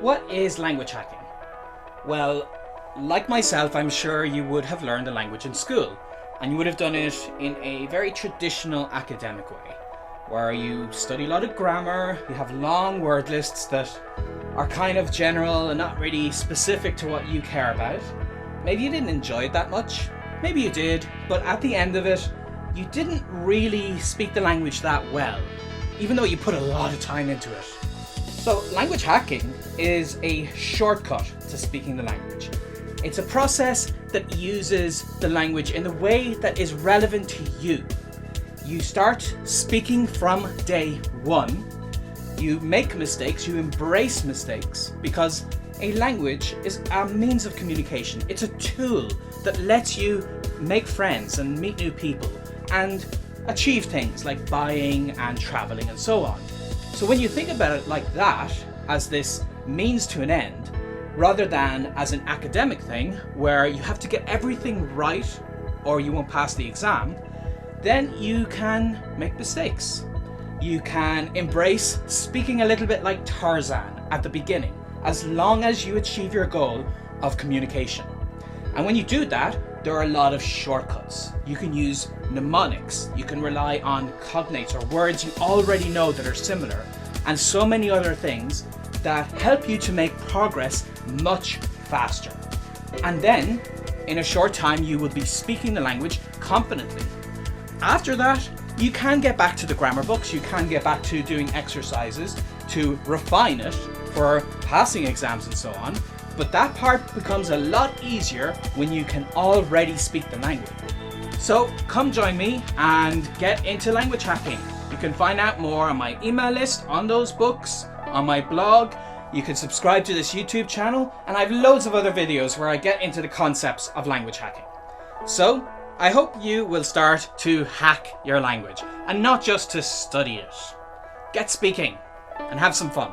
What is language hacking? Well, like myself, I'm sure you would have learned a language in school, and you would have done it in a very traditional academic way, where you study a lot of grammar, you have long word lists that are kind of general and not really specific to what you care about. Maybe you didn't enjoy it that much, maybe you did, but at the end of it, you didn't really speak the language that well, even though you put a lot of time into it. So language hacking is a shortcut to speaking the language. It's a process that uses the language in the way that is relevant to you. You start speaking from day one. You make mistakes, you embrace mistakes, because a language is a means of communication. It's a tool that lets you make friends and meet new people and achieve things like buying and traveling and so on. So when you think about it like that, as this means to an end, rather than as an academic thing where you have to get everything right or you won't pass the exam, then you can make mistakes. You can embrace speaking a little bit like Tarzan at the beginning, as long as you achieve your goal of communication. And when you do that, there are a lot of shortcuts. You can use mnemonics, you can rely on cognates or words you already know that are similar, and so many other things that help you to make progress much faster. And then, in a short time, you will be speaking the language confidently. After that, you can get back to the grammar books, you can get back to doing exercises to refine it for passing exams and so on, but that part becomes a lot easier when you can already speak the language. So come join me and get into language hacking. You can find out more on my email list, on those books, on my blog. You can subscribe to this YouTube channel, and I have loads of other videos where I get into the concepts of language hacking. So I hope you will start to hack your language and not just to study it. Get speaking and have some fun.